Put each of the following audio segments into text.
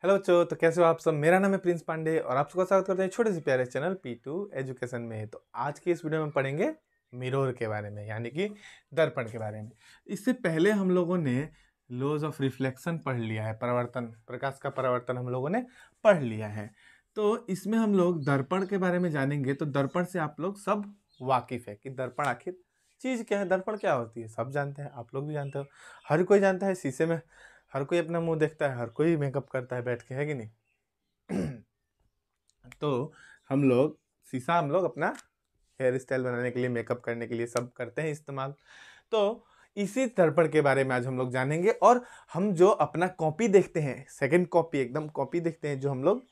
Hello बच्चों, तो कैसे हो आप सब। मेरा नाम है प्रिंस पांडे और आप सबका स्वागत करते हैं छोटे से प्यारे चैनल P2 एजुकेशन में। तो आज की इस वीडियो में पढ़ेंगे मिरर के बारे में, यानी कि दर्पण के बारे में। इससे पहले हम लोगों ने लॉज ऑफ रिफ्लेक्शन पढ़ लिया है, परावर्तन, प्रकाश का परावर्तन हम लोगों ने पढ़ लिया है। तो इसमें हम लोग दर्पण के बारे में जानेंगे। तो दर्पण से आप लोग सब वाकिफ है कि दर्पण आखिर चीज़ क्या है, दर्पण क्या होती है, सब जानते हैं, आप लोग भी जानते हो, हर कोई जानता है। शीशे में हर कोई अपना मुंह देखता है, हर कोई मेकअप करता है बैठ के, है कि नहीं। तो हम लोग शीशा हम लोग अपना हेयर स्टाइल बनाने के लिए, मेकअप करने के लिए सब करते हैं इस्तेमाल। तो इसी दर्पण के बारे में आज हम लोग जानेंगे। और हम जो अपना कॉपी देखते हैं, सेकंड कॉपी, एकदम कॉपी देखते हैं, जो हम लोग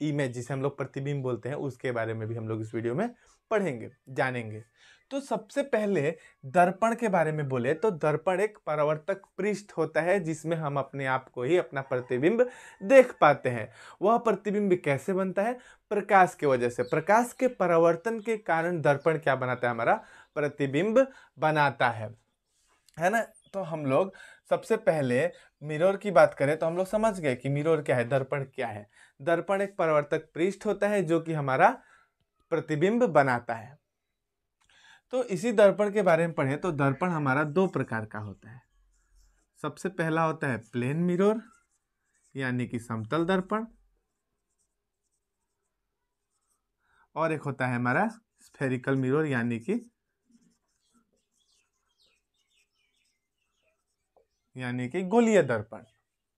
इमेज, जिसे हम लोग प्रतिबिंब बोलते हैं, उसके बारे में भी हम लोग इस वीडियो में पढ़ेंगे, जानेंगे। तो सबसे पहले दर्पण के बारे में बोले तो दर्पण एक परावर्तक पृष्ठ होता है जिसमें हम अपने आप को ही, अपना प्रतिबिंब देख पाते हैं। वह प्रतिबिंब कैसे बनता है? प्रकाश की वजह से। प्रकाश के परावर्तन के कारण दर्पण क्या बनाता है? हमारा प्रतिबिंब बनाता है ना। तो हम लोग सबसे पहले मिरर की बात करें तो हम लोग समझ गए कि मिरर क्या है, दर्पण क्या है। दर्पण एक परावर्तक पृष्ठ होता है जो कि हमारा प्रतिबिंब बनाता है। तो इसी दर्पण के बारे में पढ़े तो दर्पण हमारा दो प्रकार का होता है। सबसे पहला होता है प्लेन मिरर, यानी कि समतल दर्पण, और एक होता है हमारा स्फेरिकल मिरर, यानी कि गोलीय दर्पण।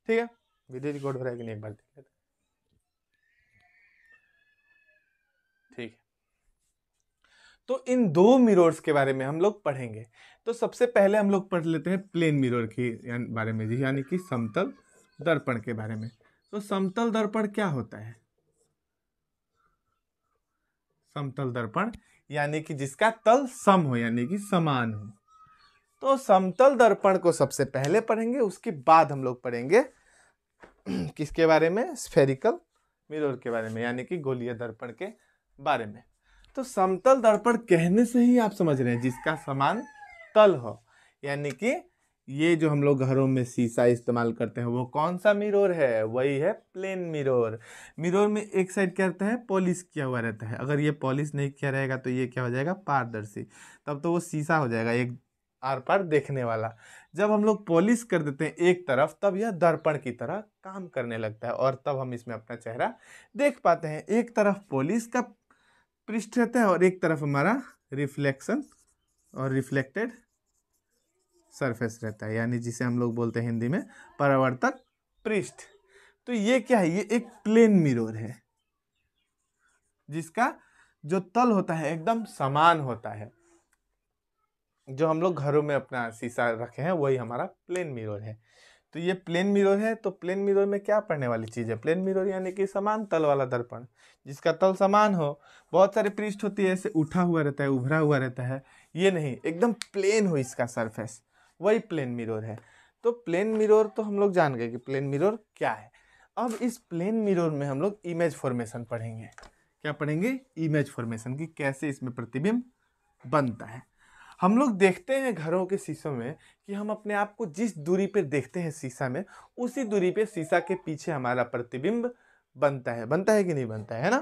ठीक है, वीडियो रिकॉर्ड हो रहा है कि नहीं, एक बार देख लेते हैं। ठीक है, तो इन दो मिरर्स के बारे में हम लोग पढ़ेंगे। तो सबसे पहले हम लोग पढ़ लेते हैं प्लेन मिरर के बारे में जी, यानी कि समतल दर्पण के बारे में। तो समतल दर्पण क्या होता है? समतल दर्पण यानी कि जिसका तल सम हो, यानी कि समान हो। तो समतल दर्पण को सबसे पहले पढ़ेंगे, उसके बाद हम लोग पढ़ेंगे किसके बारे में? स्फेरिकल मिरर के बारे में, यानी कि गोलीय दर्पण के बारे में। तो समतल दर्पण कहने से ही आप समझ रहे हैं जिसका समान तल हो, यानी कि ये जो हम लोग घरों में शीशा इस्तेमाल करते हैं वो कौन सा मिरर है? वही है प्लेन मिरर। मिरर में एक साइड क्या रहता है? पॉलिश किया हुआ रहता है। अगर ये पॉलिश नहीं किया रहेगा तो ये क्या हो जाएगा? पारदर्शी। तब तो वो शीशा हो जाएगा, एक आर पार देखने वाला। जब हम लोग पॉलिश कर देते हैं एक तरफ, तब यह दर्पण की तरह काम करने लगता है और तब हम इसमें अपना चेहरा देख पाते हैं। एक तरफ पॉलिश का पृष्ठ रहता है और एक तरफ हमारा रिफ्लेक्शन और रिफ्लेक्टेड सरफेस रहता है, यानी जिसे हम लोग बोलते हैं हिंदी में परावर्तक पृष्ठ। तो ये क्या है? ये एक प्लेन मिरर है जिसका जो तल होता है एकदम समान होता है। जो हम लोग घरों में अपना शीशा रखे हैं वही हमारा प्लेन मिरर है। तो ये प्लेन मिरर है। तो प्लेन मिरर में क्या पढ़ने वाली चीज़ है? प्लेन मिरर यानी कि समान तल वाला दर्पण, जिसका तल समान हो। बहुत सारे पृष्ठ होती है, ऐसे उठा हुआ रहता है, उभरा हुआ रहता है। ये नहीं, एकदम प्लेन हो इसका सरफेस, वही प्लेन मिरर है। तो प्लेन मिरर तो हम लोग जान गए कि प्लेन मिरर क्या है। अब इस प्लेन मिरर में हम लोग इमेज फॉर्मेशन पढ़ेंगे। क्या पढ़ेंगे? इमेज फॉर्मेशन की, कैसे इसमें प्रतिबिंब बनता है। हम लोग देखते हैं घरों के शीशों में कि हम अपने आप को जिस दूरी पे देखते हैं शीशा में, उसी दूरी पे शीशा के पीछे हमारा प्रतिबिंब बनता है कि नहीं बनता है ना।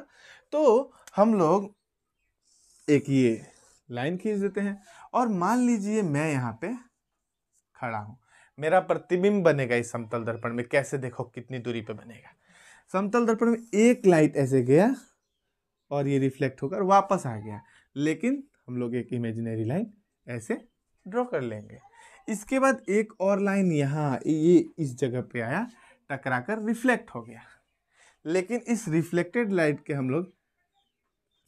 तो हम लोग एक ये लाइन खींच देते हैं और मान लीजिए मैं यहाँ पे खड़ा हूँ, मेरा प्रतिबिंब बनेगा इस समतल दर्पण में। कैसे? देखो कितनी दूरी पे बनेगा। समतल दर्पण में एक लाइट ऐसे गया और ये रिफ्लेक्ट होकर वापस आ गया, लेकिन हम लोग एक इमेजिनरी लाइन ऐसे ड्रॉ कर लेंगे। इसके बाद एक और लाइन यहाँ, ये इस जगह पे आया, टकराकर रिफ्लेक्ट हो गया। लेकिन इस रिफ्लेक्टेड लाइट के हम लोग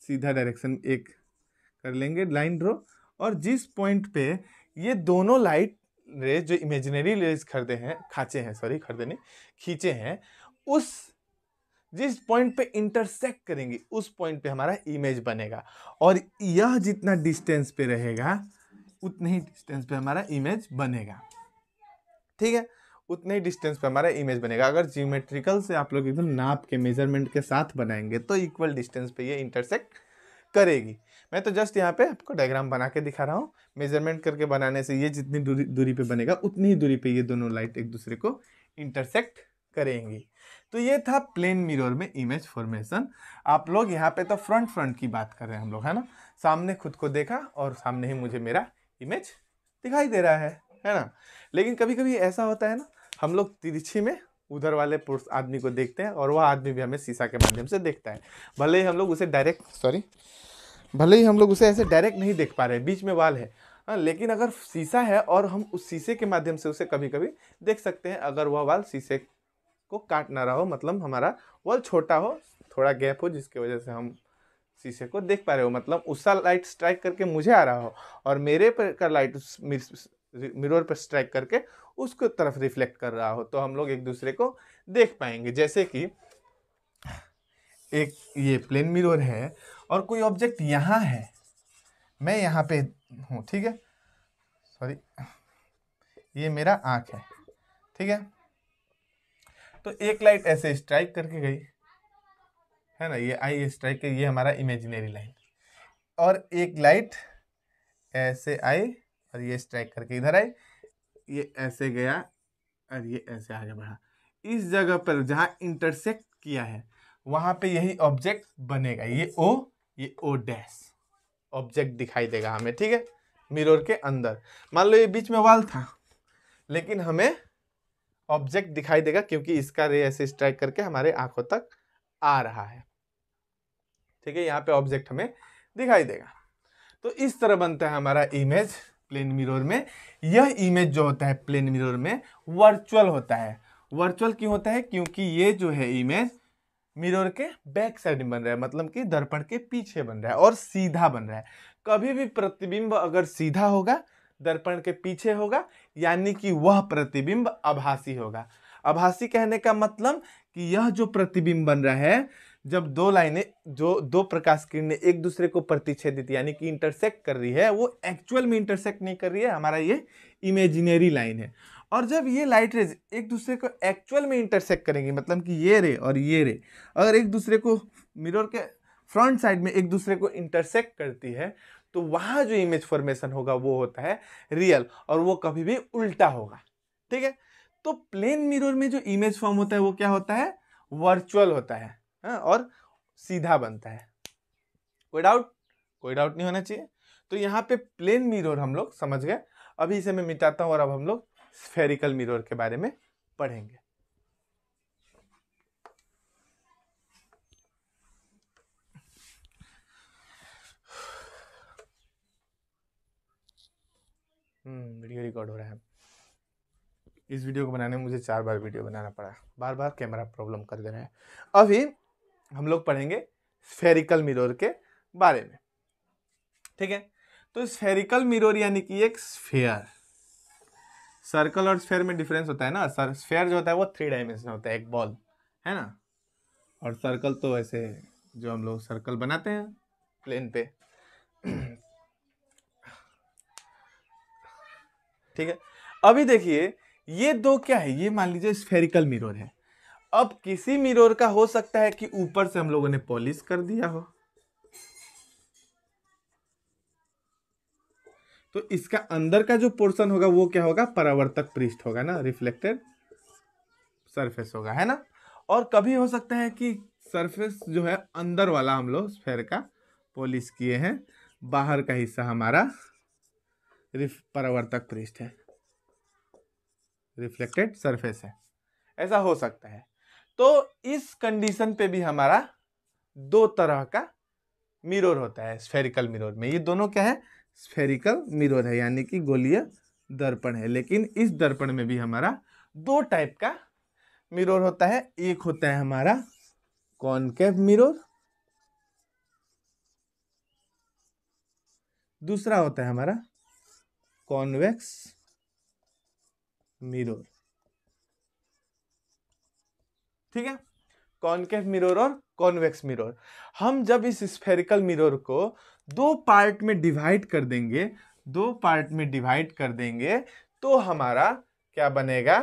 सीधा डायरेक्शन एक कर लेंगे, लाइन ड्रॉ। और जिस पॉइंट पे ये दोनों लाइट रेज, जो इमेजिनरी रेज खींचे हैं, उस जिस पॉइंट पे इंटरसेक्ट करेंगे उस पॉइंट पे हमारा इमेज बनेगा। और यह जितना डिस्टेंस पे रहेगा उतने ही डिस्टेंस पे हमारा इमेज बनेगा। ठीक है, उतने ही डिस्टेंस पे हमारा इमेज बनेगा। अगर जियोमेट्रिकल से आप लोग एकदम नाप के मेजरमेंट के साथ बनाएंगे तो इक्वल डिस्टेंस पे ये इंटरसेक्ट करेगी। मैं तो जस्ट यहाँ पे आपको डायग्राम बना के दिखा रहा हूँ। मेजरमेंट करके बनाने से ये जितनी दूरी पे बनेगा उतनी ही दूरी पे ये दोनों लाइट एक दूसरे को इंटरसेक्ट करेंगी। तो ये था प्लेन मिरर में इमेज फॉर्मेशन। आप लोग यहाँ पे तो फ्रंट की बात कर रहे हैं हम लोग, है ना, सामने खुद को देखा और सामने ही मुझे मेरा इमेज दिखाई दे रहा है ना। लेकिन कभी कभी ऐसा होता है ना, हम लोग तिरछी में उधर वाले पुरुष आदमी को देखते हैं और वह आदमी भी हमें शीशा के माध्यम से देखता है। भले ही हम लोग उसे ऐसे डायरेक्ट नहीं देख पा रहे, बीच में वाल है, हाँ, लेकिन अगर शीशा है और हम उस शीशे के माध्यम से उसे कभी कभी देख सकते हैं, अगर वह वाल शीशे को काट ना रहा हो, मतलब हमारा वाल छोटा हो, थोड़ा गैप हो, जिसकी वजह से हम शीशे को देख पा रहे हो, मतलब उसका लाइट स्ट्राइक करके मुझे आ रहा हो और मेरे पर का लाइट मिरर पर स्ट्राइक करके उसको तरफ रिफ्लेक्ट कर रहा हो, तो हम लोग एक दूसरे को देख पाएंगे। जैसे कि एक ये प्लेन मिरर है और कोई ऑब्जेक्ट यहाँ है, मैं यहाँ पे हूँ, ठीक है, सॉरी, ये मेरा आँख है, ठीक है। तो एक लाइट ऐसे स्ट्राइक करके गई, है ना, ये आई स्ट्राइक, ये हमारा इमेजिनरी लाइन, और एक लाइट ऐसे आई और ये स्ट्राइक करके इधर आई, ये ऐसे गया और ये ऐसे आगे बढ़ा। इस जगह पर जहाँ इंटरसेक्ट किया है वहाँ पे यही ऑब्जेक्ट बनेगा, ये ओ डैश ऑब्जेक्ट दिखाई देगा हमें, ठीक है, मिरर के अंदर। मान लो ये बीच में वाल था, लेकिन हमें ऑब्जेक्ट दिखाई देगा क्योंकि इसका रे ऐसे स्ट्राइक करके हमारे आंखों तक आ रहा है, ठीक है, यहाँ पे ऑब्जेक्ट हमें दिखाई देगा। तो इस तरह बनता है हमारा इमेज प्लेन मिरर में। यह इमेज जो होता है प्लेन मिरर में वर्चुअल होता है। वर्चुअल क्यों होता है? क्योंकि ये जो है इमेज मिरर के बैक साइड में बन रहा है, मतलब कि दर्पण के पीछे बन रहा है और सीधा बन रहा है। कभी भी प्रतिबिंब अगर सीधा होगा, दर्पण के पीछे होगा, यानी कि वह प्रतिबिंब आभासी होगा। आभासी कहने का मतलब कि यह जो प्रतिबिंब बन रहा है, जब दो लाइनें, जो दो प्रकाश किरणें एक दूसरे को प्रतिच्छेदित यानी कि इंटरसेक्ट कर रही है, वो एक्चुअल में इंटरसेक्ट नहीं कर रही है, हमारा ये इमेजिनरी लाइन है। और जब ये लाइट रेज एक दूसरे को एक्चुअल में इंटरसेक्ट करेंगी, मतलब कि ये रे और ये रे अगर एक दूसरे को मिरर के फ्रंट साइड में एक दूसरे को इंटरसेक्ट करती है, तो वहाँ जो इमेज फॉर्मेशन होगा वो होता है रियल, और वो कभी भी उल्टा होगा, ठीक है। तो प्लेन मिरर में जो इमेज फॉर्म होता है वो क्या होता है? वर्चुअल होता है, हाँ, और सीधा बनता है। कोई डाउट नहीं होना चाहिए। तो यहाँ पे प्लेन मिरर हम लोग समझ गए। अभी इसे मैं मिटाता हूँ और अब हम लोग स्फेरिकल मिरर के बारे में पढ़ेंगे। वीडियो रिकॉर्ड हो रहा है। इस वीडियो को बनाने में मुझे 4 बार वीडियो बनाना पड़ा, बार बार कैमरा प्रॉब्लम कर दे रहा है। अभी हम लोग पढ़ेंगे स्फेरिकल मिरर के बारे में, ठीक है। तो स्फेरिकल मिरर यानी कि एक स्फेयर, सर्कल और स्फेयर में डिफरेंस होता है ना। स्फेयर जो होता है वो 3 डायमेंशन होता है, एक बॉल, है ना, और सर्कल तो ऐसे जो हम लोग सर्कल बनाते हैं प्लेन पे, ठीक है। अभी देखिए ये दो क्या है, ये मान लीजिए स्फेरिकल मिरर है। अब किसी मिरर का हो सकता है कि ऊपर से हम लोगों ने पॉलिश कर दिया हो, तो इसका अंदर का जो पोर्शन होगा वो क्या होगा? परावर्तक पृष्ठ होगा ना, रिफ्लेक्टेड सरफेस होगा, है ना। और कभी हो सकता है कि सरफेस जो है अंदर वाला हम लोग स्फेयर का पॉलिश किए हैं, बाहर का हिस्सा हमारा परावर्तक पृष्ठ है, रिफ्लेक्टेड सरफेस है, ऐसा हो सकता है। तो इस कंडीशन पे भी हमारा 2 तरह का मिरर होता है स्फेरिकल मिरर में। ये दोनों क्या है? स्फेरिकल मिरर है, यानी कि गोलीय दर्पण है। लेकिन इस दर्पण में भी हमारा 2 टाइप का मिरर होता है। एक होता है हमारा कॉनकेव मिरर, दूसरा होता है हमारा कॉन्वेक्स मिरर, ठीक है। कॉनकेव मिरर और कॉन्वेक्स मिरर। हम जब इस स्फेरिकल मिरर को 2 पार्ट में डिवाइड कर देंगे, 2 पार्ट में डिवाइड कर देंगे, तो हमारा क्या बनेगा?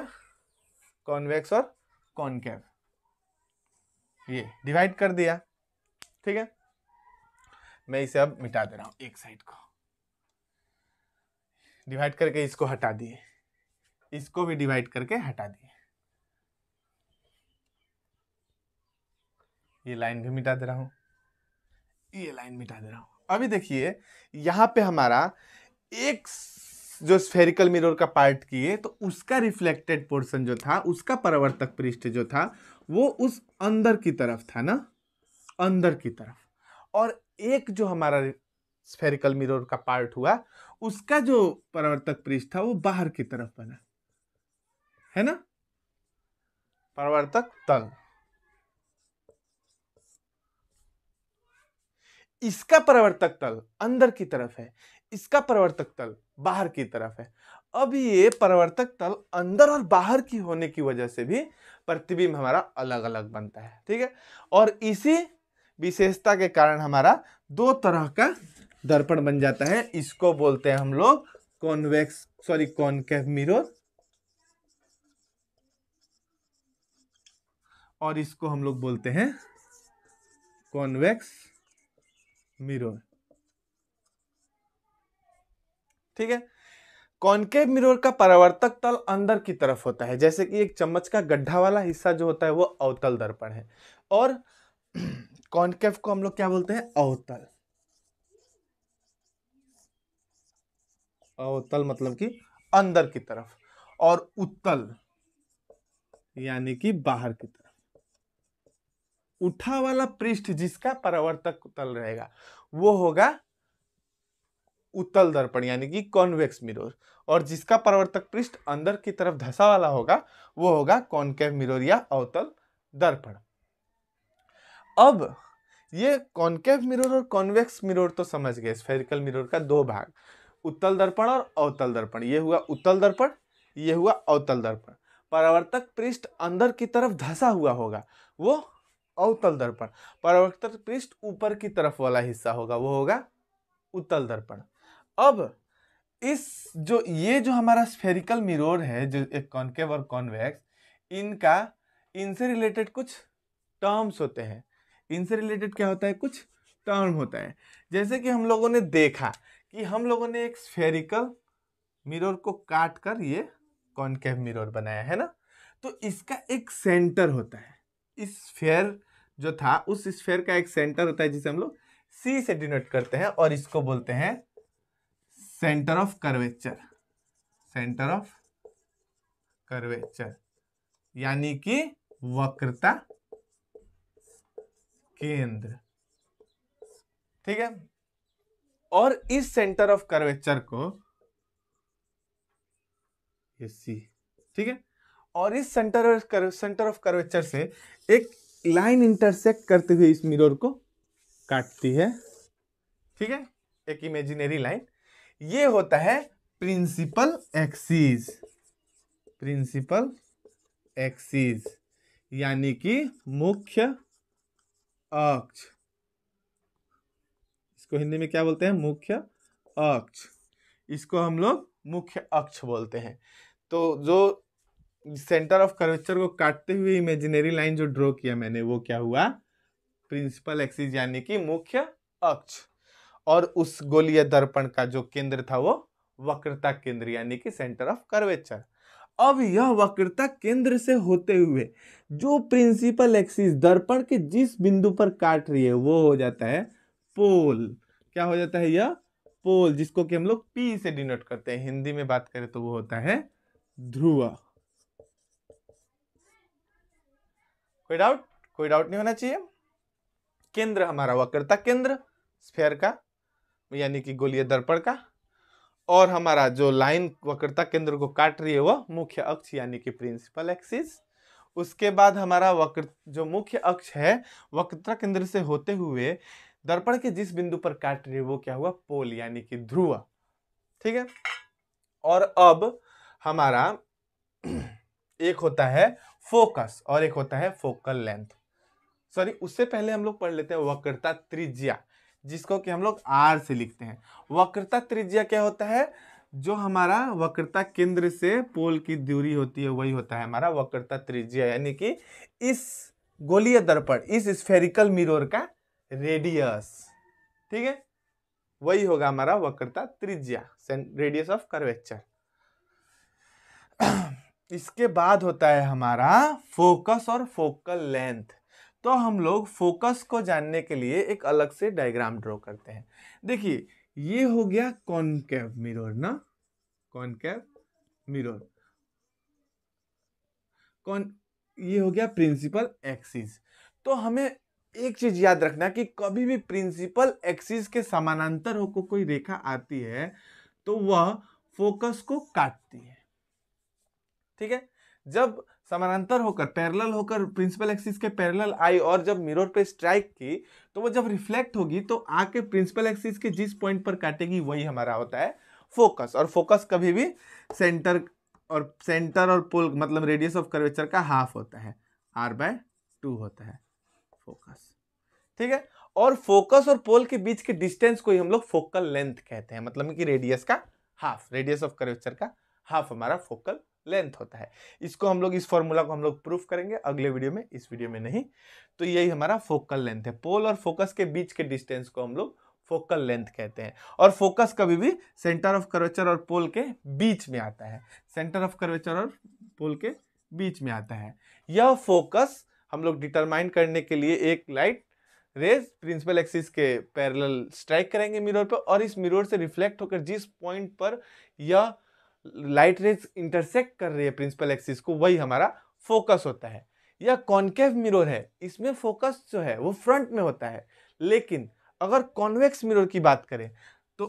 कॉन्वेक्स और कॉनकेव। ये डिवाइड कर दिया, ठीक है। मैं इसे अब मिटा दे रहा हूं, एक साइड को डिवाइड करके इसको हटा दिए, इसको भी डिवाइड करके हटा दिए। ये लाइन भी मिटा दे रहा हूं, ये लाइन मिटा दे रहा हूं। अभी देखिए यहां पे हमारा एक जो स्फेरिकल मिरर का पार्ट किए तो उसका रिफ्लेक्टेड पोर्शन जो था, उसका परावर्तक पृष्ठ जो था वो उस अंदर की तरफ था ना, अंदर की तरफ। और एक जो हमारा स्फेरिकल मिरर का पार्ट हुआ उसका जो परावर्तक पृष्ठ था वो बाहर की तरफ बना, है ना, परावर्तक तल। इसका परावर्तक तल अंदर की तरफ है, इसका परावर्तक तल बाहर की तरफ है। अब ये परावर्तक तल अंदर और बाहर की होने की वजह से भी प्रतिबिंब हमारा अलग अलग बनता है, ठीक है। और इसी विशेषता के कारण हमारा दो तरह का दर्पण बन जाता है। इसको बोलते हैं हम लोग कॉनकेव मिरर, और इसको हम लोग बोलते हैं कॉन्वेक्स मिरर, ठीक है। कॉनकेव मिरर का परावर्तक तल अंदर की तरफ होता है, जैसे कि एक चम्मच का गड्ढा वाला हिस्सा जो होता है वो अवतल दर्पण है, और कॉनकेव को हम लोग क्या बोलते हैं, अवतल। अवतल मतलब कि अंदर की तरफ, और उत्तल यानी कि बाहर की तरफ। उठा वाला पृष्ठ जिसका परावर्तक तल रहेगा वो होगा उत्तल दर्पण यानी कि कॉन्वेक्स मिरर, और जिसका परावर्तक पृष्ठ अंदर की तरफ धंसा वाला होगा वो होगा कॉनकेव मिरर या अवतल दर्पण। अब ये कॉनकेव मिरर और कॉन्वेक्स मिरर तो समझ गए, स्फेरिकल मिरर का दो भाग, उत्तल दर्पण और अवतल दर्पण। ये हुआ उत्तल दर्पण, ये हुआ अवतल दर्पण। परावर्तक पृष्ठ अंदर की तरफ धंसा हुआ होगा वो अवतल दर्पण, परावर्तक पृष्ठ ऊपर की तरफ वाला हिस्सा होगा वो होगा उत्तल दर्पण। अब ये जो हमारा स्फेरिकल मिरर है, जो एक कॉनकेव और कॉन्वेक्स, इनसे रिलेटेड कुछ टर्म्स होते हैं। इनसे रिलेटेड क्या होता है, कुछ टर्म होता है। जैसे कि हम लोगों ने देखा कि हम लोगों ने एक स्फेरिकल मिरर को काट कर ये कॉनकेव मिरर बनाया है ना, तो इसका एक सेंटर होता है। इस स्फेयर जो था उस स्फेयर का एक सेंटर होता है जिसे हम लोग सी से डिनोट करते हैं, और इसको बोलते हैं centre of curvature. Centre of curvature यानी कि वक्रता केंद्र, ठीक है। और इस सेंटर ऑफ कर्वेचर को ये सी, ठीक है, और इस सेंटर ऑफ कर्वेचर से एक लाइन इंटरसेक्ट करते हुए इस मिरर को काटती है, ठीक है, एक इमेजिनरी लाइन। ये होता है प्रिंसिपल एक्सिस। प्रिंसिपल एक्सिस यानी कि मुख्य अक्ष। इसको हिंदी में क्या बोलते हैं, मुख्य अक्ष। इसको हम लोग मुख्य अक्ष बोलते हैं। तो जो सेंटर ऑफ कर्वेचर को काटते हुए इमेजिनरी लाइन जो ड्रॉ किया मैंने वो क्या हुआ, प्रिंसिपल एक्सिस यानी कि मुख्य अक्ष। और उस गोलीय दर्पण का जो केंद्र था वो वक्रता केंद्र यानी कि सेंटर ऑफ कर्वेचर। अब यह वक्रता केंद्र से होते हुए जो प्रिंसिपल एक्सिस दर्पण के जिस बिंदु पर काट रही है वो हो जाता है पोल। क्या हो जाता है, यह पोल, जिसको कि हम लोग पी से डिनोट करते हैं। हिंदी में बात करें तो वो होता है ध्रुव। कोई डाउट नहीं होना चाहिए। केंद्र हमारा वक्रता केंद्र स्फेयर का यानी कि गोलीय दर्पण का, और हमारा जो लाइन वक्रता केंद्र को काट रही है वो मुख्य अक्ष यानी कि प्रिंसिपल एक्सिस। उसके बाद हमारा जो मुख्य अक्ष है वक्रता केंद्र से होते हुए दर्पण के जिस बिंदु पर काट रही है वो क्या हुआ, पोल यानी कि ध्रुव, ठीक है। और अब हमारा एक होता है फोकस और एक होता है फोकल लेंथ। सॉरी, उससे पहले हम लोग पढ़ लेते हैं वक्रता त्रिज्या, जिसको कि हम लोग आर से लिखते हैं। वक्रता त्रिज्या क्या होता है, जो हमारा वक्रता केंद्र से पोल की दूरी होती है वही होता है हमारा वक्रता त्रिज्या, यानी कि इस गोलीय दर्पण, इस स्फेरिकल मिरर का रेडियस, ठीक है, वही होगा हमारा वक्रता त्रिज्या, रेडियस ऑफ कर्वेचर। इसके बाद होता है हमारा फोकस और फोकल लेंथ। तो हम लोग फोकस को जानने के लिए एक अलग से डायग्राम ड्रॉ करते हैं। देखिए ये हो गया कॉनकेव मिरर ना, कॉनकेव मिरर, ये हो गया प्रिंसिपल एक्सिस। तो हमें एक चीज याद रखना कि कभी भी प्रिंसिपल एक्सिस के समानांतर होकर कोई रेखा आती है तो वह फोकस को काटती है। ठीक है, जब समानांतर होकर पैरेलल होकर प्रिंसिपल एक्सिस के पैरेलल आई और जब मिरर पे स्ट्राइक की तो वो जब रिफ्लेक्ट होगी तो आके प्रिंसिपल एक्सिस के जिस पॉइंट पर काटेगी वही हमारा होता है फोकस। और फोकस कभी भी सेंटर और पोल मतलब रेडियस ऑफ कर्वेचर का हाफ होता है, r/2 होता है फोकस। ठीक है, और फोकस और पोल के बीच के डिस्टेंस को ही हम लोग फोकल लेंथ कहते हैं, मतलब कि रेडियस का हाफ, रेडियस ऑफ कर्वेचर का हाफ हमारा फोकल लेंथ होता है। इसको हम लोग, इस फॉर्मूला को हम लोग प्रूफ करेंगे अगले वीडियो में, इस वीडियो में नहीं। तो यही हमारा फोकल लेंथ है। पोल और फोकस के बीच के डिस्टेंस को हम लोग फोकल लेंथ कहते हैं। और फोकस कभी भी सेंटर ऑफ कर्वेचर और पोल के बीच में आता है, सेंटर ऑफ कर्वेचर और पोल के बीच में आता है। यह फोकस हम लोग डिटरमाइन करने के लिए एक लाइट रेज प्रिंसिपल एक्सिस के पैरेलल स्ट्राइक करेंगे मिरर पर, और इस मिरर से रिफ्लेक्ट होकर जिस पॉइंट पर यह लाइट रेज इंटरसेक्ट कर रही है प्रिंसिपल एक्सिस को वही हमारा फोकस होता है। यह कॉनकेव मिरर है, इसमें फोकस जो है वो फ्रंट में होता है। लेकिन अगर कॉन्वेक्स मिरर की बात करें तो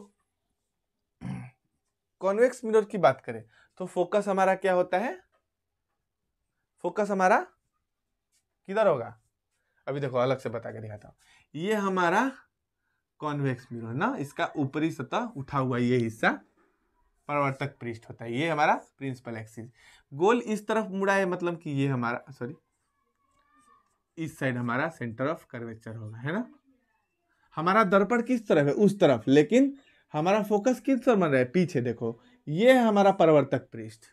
कॉन्वेक्स मिरर की बात करें तो फोकस हमारा क्या होता है, फोकस हमारा किधर होगा, अभी देखो अलग से बता के दिखाता हूं। ये हमारा कॉन्वेक्स मिरर ना, इसका ऊपरी सतह उठा हुआ ये हिस्सा परावर्तक पृष्ठ होता है, ये हमारा प्रिंसिपल एक्सिस। गोल इस तरफ मुड़ा है, मतलब कि ये हमारा इस साइड हमारा सेंटर ऑफ कर्वेचर होगा, है ना। हमारा दर्पण किस तरफ है, उस तरफ, लेकिन हमारा फोकस किस तरफ बन रहा है, पीछे। देखो ये है हमारा परावर्तक पृष्ठ,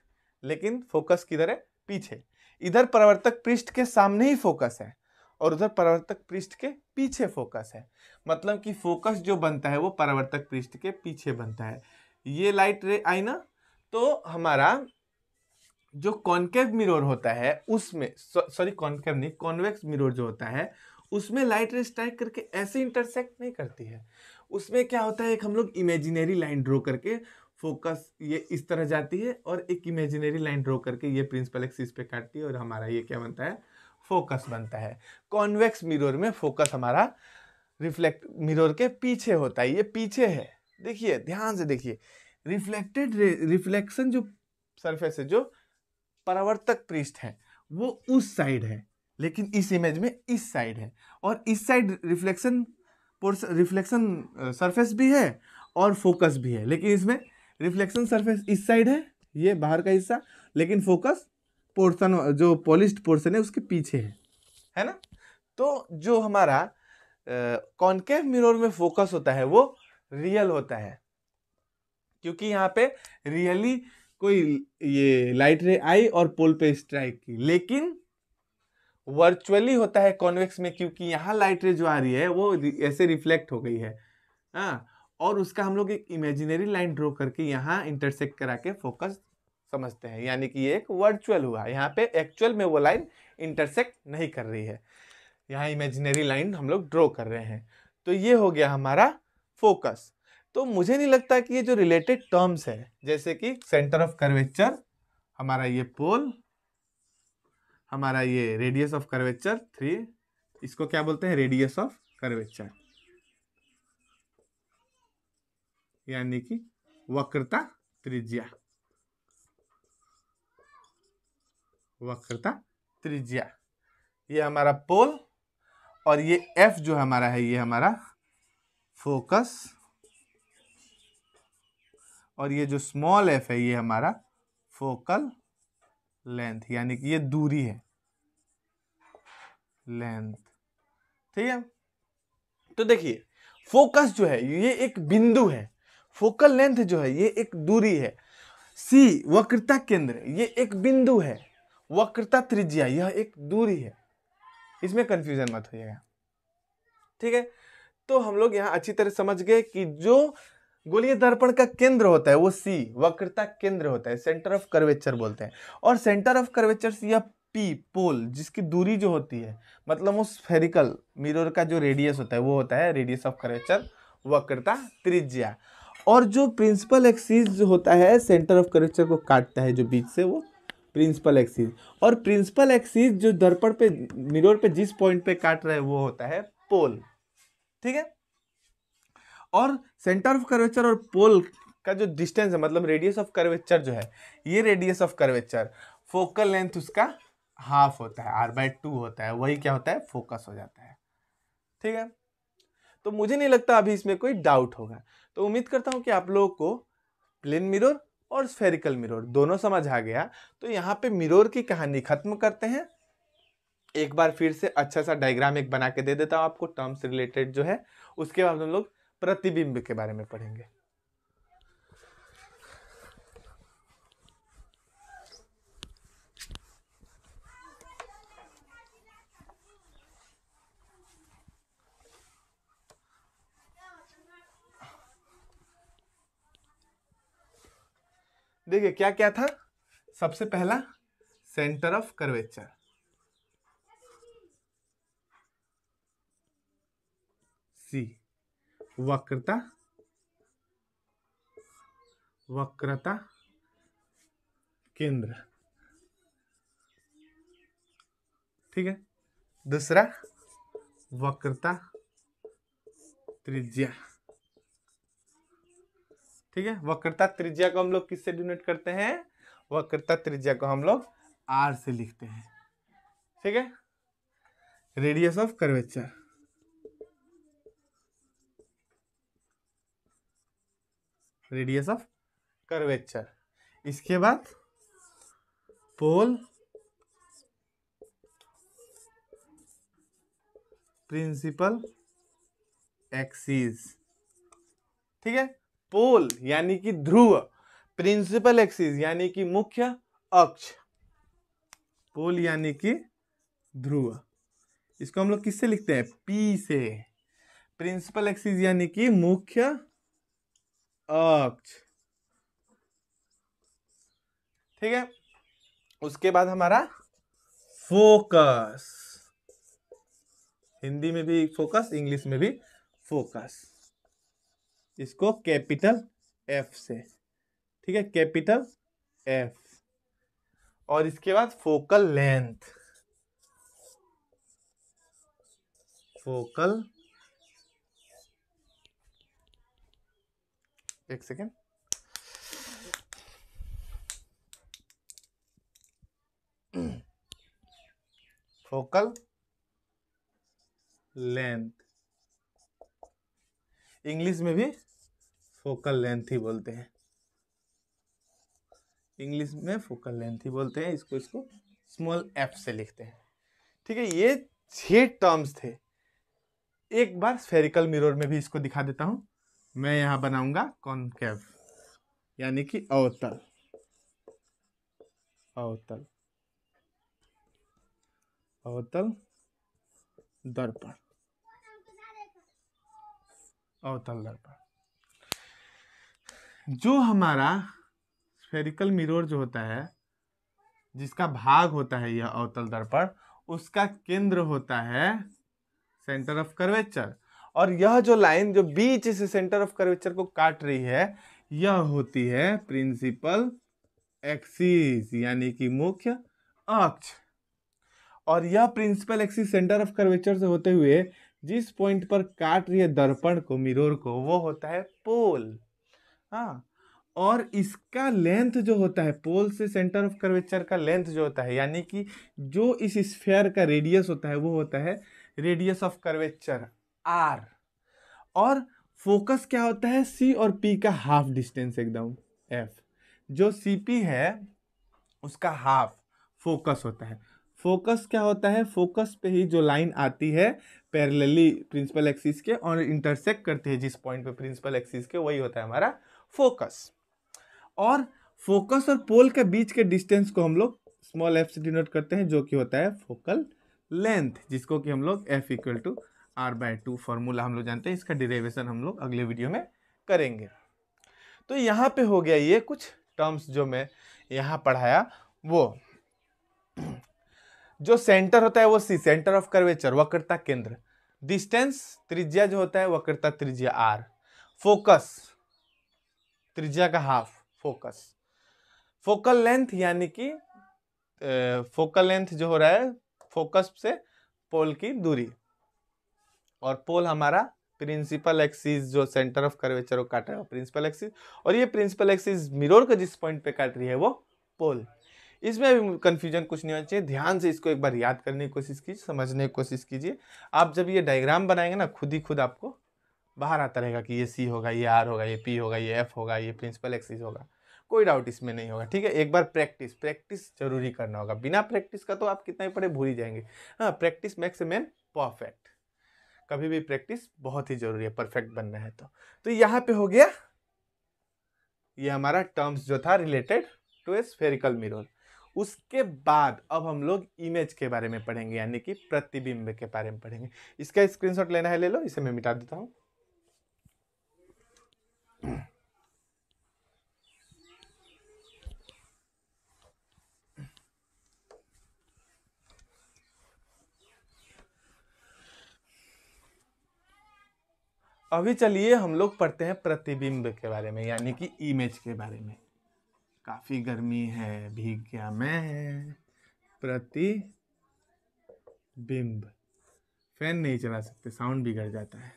लेकिन फोकस किधर है, पीछे। इधर परावर्तक पृष्ठ के सामने ही फोकस है और उधर परावर्तक पृष्ठ के पीछे फोकस है। मतलब कि फोकस जो बनता है वो परावर्तक पृष्ठ के पीछे बनता है। ये लाइट रे आई ना, तो हमारा जो कॉनकेव मिरर होता है उसमें, कॉनकेव नहीं, कॉन्वेक्स मिरर जो होता है उसमें लाइट रे स्ट्राइक करके ऐसे इंटरसेक्ट नहीं करती है। उसमें क्या होता है, एक हम लोग इमेजिनरी लाइन ड्रॉ करके फोकस ये इस तरह जाती है और एक इमेजिनरी लाइन ड्रॉ करके ये प्रिंसिपल एक्सिस पे काटती है और हमारा ये क्या बनता है, फोकस बनता है। कॉन्वेक्स मिरर में फोकस हमारा रिफ्लेक्ट मिरर के पीछे होता है, ये पीछे है। देखिए ध्यान से देखिए, रिफ्लेक्शन जो सरफेस है, जो परावर्तक पृष्ठ है वो उस साइड है, लेकिन इस इमेज में इस साइड है। और इस साइड रिफ्लेक्शन सरफेस भी है और फोकस भी है, लेकिन इसमें रिफ्लेक्शन सरफेस इस साइड है, ये बाहर का हिस्सा, लेकिन फोकस पोर्शन जो पॉलिश्ड पोर्शन है उसके पीछे है ना। तो जो हमारा कॉनकेव मिरर में फोकस होता है वो रियल होता है, क्योंकि यहाँ पे रियली कोई ये लाइट रे आई और पोल पे स्ट्राइक की। लेकिन वर्चुअली होता है कॉन्वेक्स में, क्योंकि यहाँ लाइट रे जो आ रही है वो ऐसे रिफ्लेक्ट हो गई है, हाँ, और उसका हम लोग एक इमेजिनरी लाइन ड्रॉ करके यहाँ इंटरसेक्ट करा के फोकस समझते हैं, यानी कि ये एक वर्चुअल हुआ। यहाँ पे एक्चुअल में वो लाइन इंटरसेक्ट नहीं कर रही है, यहाँ इमेजिनरी लाइन हम लोग ड्रॉ कर रहे हैं। तो ये हो गया हमारा फोकस। तो मुझे नहीं लगता कि ये जो रिलेटेड टर्म्स है, जैसे कि सेंटर ऑफ कर्वेचर, हमारा ये पोल, हमारा ये रेडियस ऑफ कर्वेचर 3, इसको क्या बोलते हैं, रेडियस ऑफ कर्वेचर, यानी कि वक्रता त्रिज्या, वक्रता त्रिज्या, ये हमारा पोल, और ये F जो हमारा है ये हमारा फोकस, और ये जो स्मॉल f है ये हमारा फोकल लेंथ, यानी कि ये दूरी है, लेंथ। ठीक है, तो देखिए फोकस जो है ये एक बिंदु है, फोकल लेंथ जो है ये एक दूरी है, C वक्रता केंद्र ये एक बिंदु है, वक्रता त्रिज्या यह एक दूरी है, इसमें कंफ्यूजन मत होइएगा। ठीक है, तो हम लोग यहाँ अच्छी तरह समझ गए कि जो गोलीय दर्पण का केंद्र होता है वो C वक्रता केंद्र होता है, सेंटर ऑफ कर्वेचर बोलते हैं। और सेंटर ऑफ कर्वेचर से यह पी पोल, जिसकी दूरी जो होती है, मतलब वो स्फेरिकल मिरर का जो रेडियस होता है वो होता है रेडियस ऑफ कर्वेचर, वक्रता त्रिज्या। और जो प्रिंसिपल एक्सिस जो होता है सेंटर ऑफ कर्वेचर को काटता है जो बीच से, वो प्रिंसिपल एक्सिस। और प्रिंसिपल एक्सिस जो दर्पण पे मिरर पे जिस पॉइंट पे काट रहा है वो होता है पोल। ठीक है। और सेंटर ऑफ कर्वेचर और पोल का जो डिस्टेंस है, मतलब रेडियस ऑफ कर्वेचर जो है, ये radius of curvature focal length उसका हाफ होता है, r/2 होता है, वही क्या होता है, फोकस हो जाता है। ठीक है। तो मुझे नहीं लगता अभी इसमें कोई डाउट होगा। तो उम्मीद करता हूं कि आप लोगों को प्लेन मिरर और स्फेरिकल मिरर दोनों समझ आ गया। तो यहाँ पे मिरर की कहानी खत्म करते हैं। एक बार फिर से अच्छा सा डायग्राम एक बना के दे देता हूं आपको टर्म्स रिलेटेड जो है। उसके बाद हम लोग प्रतिबिंब के बारे में पढ़ेंगे। देखिए क्या क्या था। सबसे पहला सेंटर ऑफ कर्वेचर, सी, वक्रता, वक्रता केंद्र। ठीक है। दूसरा वक्रता त्रिज्या। ठीक है। वक्रता त्रिज्या को हम लोग किससे डिनोट करते हैं, वक्रता त्रिज्या को हम लोग r से लिखते हैं। ठीक है। Radius of curvature, radius of curvature. इसके बाद पोल, प्रिंसिपल एक्सिस। ठीक है। पोल यानी कि ध्रुव, प्रिंसिपल एक्सिस यानी कि मुख्य अक्ष। पोल यानी कि ध्रुव, इसको हम लोग किससे लिखते हैं, P से। प्रिंसिपल एक्सिस यानी कि मुख्य अक्ष। ठीक है। उसके बाद हमारा फोकस, हिंदी में भी फोकस, इंग्लिश में भी फोकस, इसको कैपिटल F से। ठीक है, कैपिटल F। और इसके बाद फोकल लेंथ, फोकल, एक सेकेंड, फोकल लेंथ, इंग्लिश में भी फोकल लेंथ ही बोलते हैं, इंग्लिश में फोकल लेंथ ही बोलते हैं। इसको स्मॉल f से लिखते हैं। ठीक है। ये 6 टर्म्स थे। एक बार स्फेरिकल मिरर में भी इसको दिखा देता हूं। मैं यहां बनाऊंगा कॉनकेव यानी कि अवतल, अवतल, अवतल दर्पण, अवतल दर्पण। जो हमारा स्फेरिकल मिरर जो होता है, जिसका भाग होता है यह अवतल दर्पण, उसका केंद्र होता है सेंटर ऑफ कर्वेचर। और यह जो लाइन जो बीच से सेंटर ऑफ कर्वेचर को काट रही है, यह होती है प्रिंसिपल एक्सिस यानी कि मुख्य अक्ष। और यह principal axis centre of curvature से होते हुए जिस पॉइंट पर काट रही है दर्पण को, मिरर को, वो होता है पोल। हाँ। और इसका लेंथ जो होता है, पोल से सेंटर ऑफ कर्वेचर का लेंथ जो होता है, यानी कि जो इस स्फीयर का रेडियस होता है, वो होता है रेडियस ऑफ कर्वेचर r। और फोकस क्या होता है, C और P का हाफ डिस्टेंस एकदम F। जो CP है उसका हाफ फोकस होता है। फोकस क्या होता है, फोकस पे ही जो लाइन आती है पैरेलली प्रिंसिपल एक्सिस के और इंटरसेक्ट करती है जिस पॉइंट पे प्रिंसिपल एक्सिस के, वही होता है हमारा फोकस। और फोकस और पोल के बीच के डिस्टेंस को हम लोग स्मॉल f से डिनोट करते हैं, जो कि होता है फोकल लेंथ, जिसको कि हम लोग F = r/2 फॉर्मूला हम लोग जानते हैं। इसका डेरिवेशन हम लोग अगले वीडियो में करेंगे। तो यहाँ पे हो गया ये कुछ टर्म्स जो मैं यहाँ पढ़ाया वो। जो सेंटर होता है वो सी, सेंटर ऑफ कर्वेचर, वक्रता केंद्र। डिस्टेंस, त्रिज्या जो होता है वक्रता त्रिज्या आर। फोकस, त्रिज्या का हाफ फोकस। फोकल लेंथ यानी कि फोकल लेंथ जो हो रहा है फोकस से पोल की दूरी, और पोल हमारा प्रिंसिपल एक्सिस जो सेंटर ऑफ कर्वेचर को काट रहा है प्रिंसिपल एक्सिस, और ये प्रिंसिपल एक्सिस मिरर को जिस पॉइंट पे काट रही है वो पोल। इसमें भी कंफ्यूजन कुछ नहीं होना चाहिए, ध्यान से इसको एक बार याद करने की कोशिश कीजिए, समझने की कोशिश कीजिए। आप जब ये डायग्राम बनाएंगे ना खुद ही खुद आपको बाहर आता रहेगा कि ये सी होगा, ये आर होगा, ये पी होगा, ये एफ होगा, ये प्रिंसिपल एक्सिस होगा। कोई डाउट इसमें नहीं होगा, ठीक है। एक बार प्रैक्टिस जरूरी करना होगा, बिना प्रैक्टिस का तो आप कितना ही पढ़े भूल ही जाएंगे। हाँ, practice makes a man perfect. कभी भी प्रैक्टिस बहुत ही जरूरी है परफेक्ट बनना है तो यहाँ पे हो गया ये हमारा टर्म्स जो था related to a spherical mirror. उसके बाद अब हम लोग इमेज के बारे में पढ़ेंगे, यानी कि प्रतिबिंब के बारे में पढ़ेंगे। इसका स्क्रीनशॉट लेना है ले लो, इसे मैं मिटा देता हूं। अभी चलिए हम लोग पढ़ते हैं प्रतिबिंब के बारे में, यानी कि इमेज के बारे में। काफी गर्मी है, भीग गया मैं। प्रतिबिंब, फैन नहीं चला सकते, साउंड बिगड़ जाता है।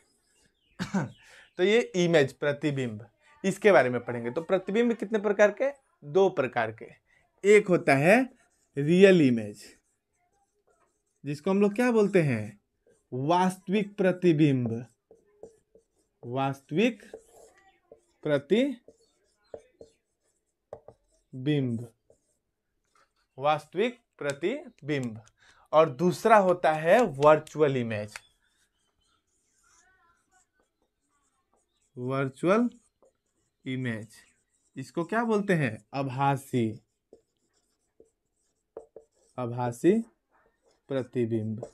तो ये इमेज प्रतिबिंब, इसके बारे में पढ़ेंगे। तो प्रतिबिंब कितने प्रकार के? दो प्रकार के। एक होता है रियल इमेज, जिसको हम लोग क्या बोलते हैं? वास्तविक प्रतिबिंब। वास्तविक प्रतिबिंब, वास्तविक प्रतिबिंब। और दूसरा होता है वर्चुअल इमेज। वर्चुअल इमेज, इसको क्या बोलते हैं? आभासी, आभासी प्रतिबिंब।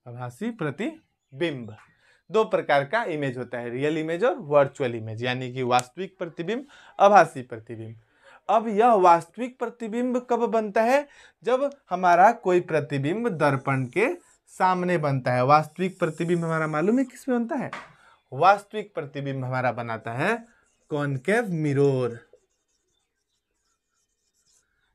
आभासी प्रतिबिंब दो प्रकार का इमेज होता है, रियल इमेज और वर्चुअल इमेज, यानी कि वास्तविक प्रतिबिंब, आभासी प्रतिबिंब। अब यह वास्तविक प्रतिबिंब कब बनता है? जब हमारा कोई प्रतिबिंब दर्पण के सामने बनता है। वास्तविक प्रतिबिंब हमारा मालूम है किसमें बनता है? वास्तविक प्रतिबिंब हमारा बनाता है कॉनकेव मिरर।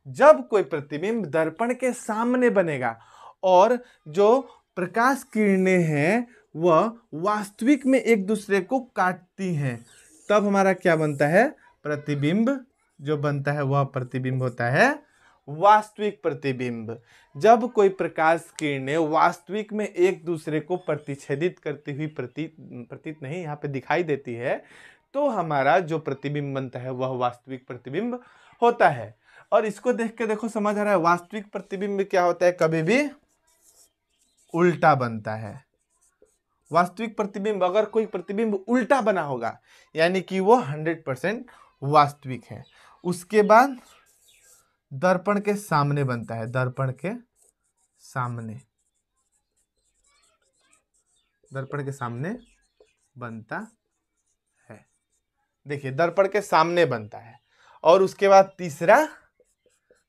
जब कोई प्रतिबिंब दर्पण के सामने बनेगा और जो प्रकाश किरणें हैं वह वास्तविक में एक दूसरे को काटती हैं, तब हमारा क्या बनता है? प्रतिबिंब जो बनता है वह प्रतिबिंब होता है वास्तविक प्रतिबिंब। जब कोई प्रकाश किरणें वास्तविक में एक दूसरे को प्रतिच्छेदित करती हुई प्रतीत नहीं, यहाँ पे दिखाई देती है, तो हमारा जो प्रतिबिंब बनता है वह वास्तविक प्रतिबिंब होता है। और इसको देख के देखो समझ आ रहा है वास्तविक प्रतिबिंब क्या होता है? कभी भी उल्टा बनता है। वास्तविक प्रतिबिंब, अगर कोई प्रतिबिंब उल्टा बना होगा यानी कि वो 100% वास्तविक है। उसके बाद दर्पण के सामने बनता है, दर्पण के सामने, दर्पण के सामने बनता है। देखिए दर्पण के सामने बनता है। और उसके बाद तीसरा,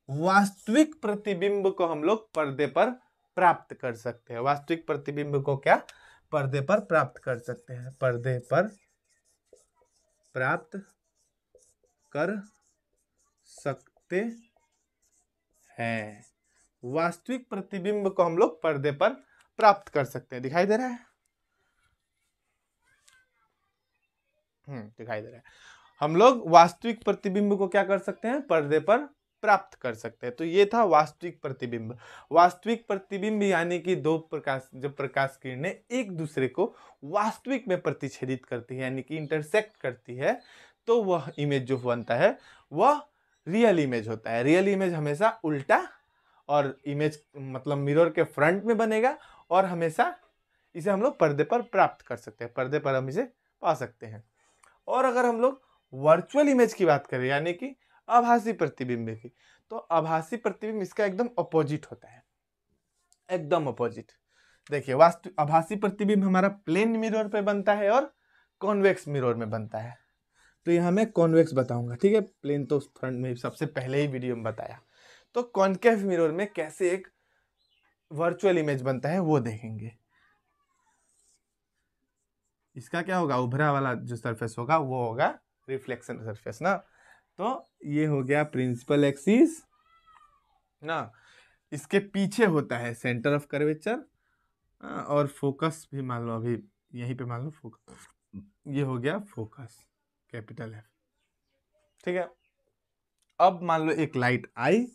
वास्तविक प्रतिबिंब को हम लोग पर्दे पर प्राप्त कर सकते हैं। वास्तविक प्रतिबिंब को क्या? पर्दे पर प्राप्त कर सकते हैं, पर्दे पर प्राप्त कर सकते हैं। वास्तविक प्रतिबिंब को हम लोग पर्दे पर प्राप्त कर सकते हैं। दिखाई दे रहा है? दिखाई दे रहा है। हम लोग वास्तविक प्रतिबिंब को क्या कर सकते हैं? पर्दे पर प्राप्त कर सकते हैं। तो ये था वास्तविक प्रतिबिंब। वास्तविक प्रतिबिंब यानी कि दो प्रकाश, जब प्रकाश किरणें एक दूसरे को वास्तविक में प्रतिच्छेदित करती है यानी कि इंटरसेक्ट करती है, तो वह इमेज जो बनता है वह रियल इमेज होता है। रियल इमेज हमेशा उल्टा और इमेज मतलब मिरर के फ्रंट में बनेगा, और हमेशा इसे हम लोग पर्दे पर प्राप्त कर सकते हैं, पर्दे पर हम इसे पा सकते हैं। और अगर हम लोग वर्चुअल इमेज की बात करें यानी कि आभासी प्रतिबिंब की, तो आभासी प्रतिबिंब इसका एकदम अपोजिट होता है, एकदम अपोजिट। देखिए वास्तविक आभासी प्रतिबिंब हमारा प्लेन मिरर पे बनता है और कॉन्वेक्स मिरर में बनता है। तो यहाँ मैं कॉन्वेक्स बताऊंगा, ठीक है। प्लेन तो फ्रंट में सबसे पहले ही वीडियो में बताया। तो कॉन्केव मिरर में कैसे एक वर्चुअल इमेज बनता है वो देखेंगे। इसका क्या होगा, उभरा वाला जो सरफेस होगा वो होगा रिफ्लेक्शन सरफेस ना। तो ये हो गया प्रिंसिपल एक्सिस ना। इसके पीछे होता है सेंटर ऑफ कर्वेचर, और फोकस भी मान लो, अभी यहीं पे मान लो फोकस, ये हो गया फोकस कैपिटल F, ठीक है। अब मान लो एक लाइट आई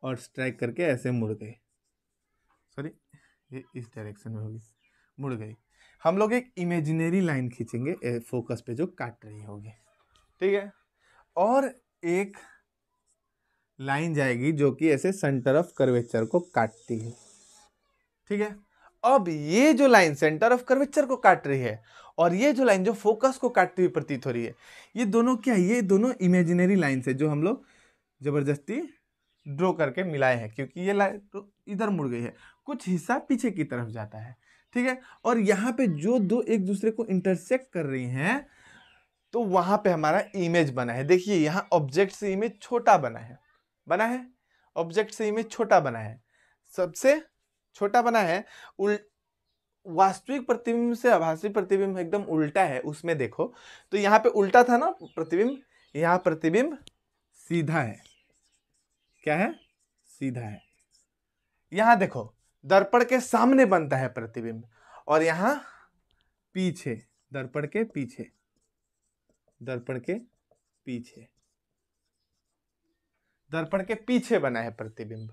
और स्ट्राइक करके ऐसे मुड़ गई, सॉरी ये इस डायरेक्शन में होगी, मुड़ गई। हम लोग एक इमेजिनरी लाइन खींचेंगे फोकस पे जो काट रही होगी, ठीक है। और एक लाइन जाएगी जो कि ऐसे सेंटर ऑफ कर्वेचर को काटती है, ठीक है। अब ये जो लाइन सेंटर ऑफ कर्वेचर को काट रही है और ये जो लाइन जो फोकस को काटती हुई प्रतीत हो रही है, ये दोनों क्या है, ये दोनों इमेजिनरी लाइन्स है जो हम लोग जबरदस्ती ड्रॉ करके मिलाए हैं, क्योंकि ये लाइन तो इधर मुड़ गई है, कुछ हिस्सा पीछे की तरफ जाता है, ठीक है। और यहाँ पे जो दो एक दूसरे को इंटरसेक्ट कर रही हैं, तो वहां पे हमारा इमेज बना है। देखिए यहाँ ऑब्जेक्ट से इमेज छोटा बना है, ऑब्जेक्ट से इमेज छोटा बना है, सबसे छोटा बना है। वास्तविक प्रतिबिंब से आभासी प्रतिबिंब एकदम उल्टा है। उसमें देखो तो यहाँ पे उल्टा था ना प्रतिबिंब, यहाँ प्रतिबिंब सीधा है, क्या है, सीधा है। यहाँ देखो दर्पण के सामने बनता है प्रतिबिंब, और यहाँ पीछे, दर्पण के पीछे, दर्पण के पीछे, दर्पण के पीछे बना है प्रतिबिंब।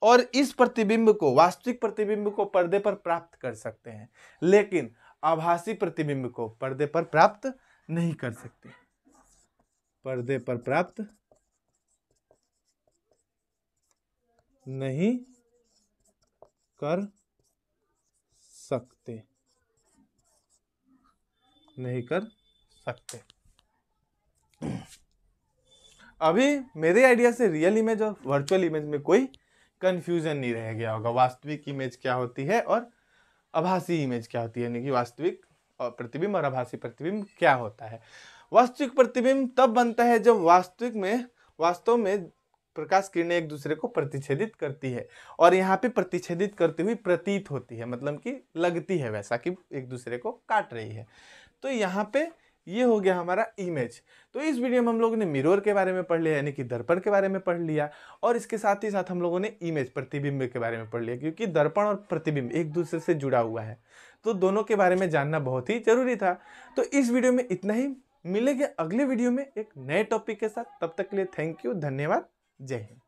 और इस प्रतिबिंब को, वास्तविक प्रतिबिंब को पर्दे पर प्राप्त कर सकते हैं, लेकिन आभासी प्रतिबिंब को पर्दे पर प्राप्त नहीं कर सकते, पर्दे पर प्राप्त नहीं कर सकते, नहीं कर सकते। अभी मेरे आइडिया से रियल इमेज और वर्चुअल इमेज में कोई कंफ्यूजन नहीं रह गया होगा। वास्तविक इमेज क्या होती है और आभासी इमेज क्या होती है, यानी कि वास्तविक और प्रतिबिंब और आभासी प्रतिबिंब क्या होता है। वास्तविक प्रतिबिंब तब बनता है जब वास्तव में प्रकाश किरणें एक दूसरे को प्रतिच्छेदित करती है, और यहाँ पे प्रतिच्छेदित करती हुई प्रतीत होती है, मतलब कि लगती है वैसा कि एक दूसरे को काट रही है। तो यहाँ पे ये हो गया हमारा इमेज। तो इस वीडियो में हम लोगों ने मिरर के बारे में पढ़ लिया, यानी कि दर्पण के बारे में पढ़ लिया, और इसके साथ ही साथ हम लोगों ने इमेज प्रतिबिंब के बारे में पढ़ लिया, क्योंकि दर्पण और प्रतिबिंब एक दूसरे से जुड़ा हुआ है, तो दोनों के बारे में जानना बहुत ही जरूरी था। तो इस वीडियो में इतना ही, मिलेंगे अगले वीडियो में एक नए टॉपिक के साथ। तब तक के लिए थैंक यू, धन्यवाद, जय हिंद।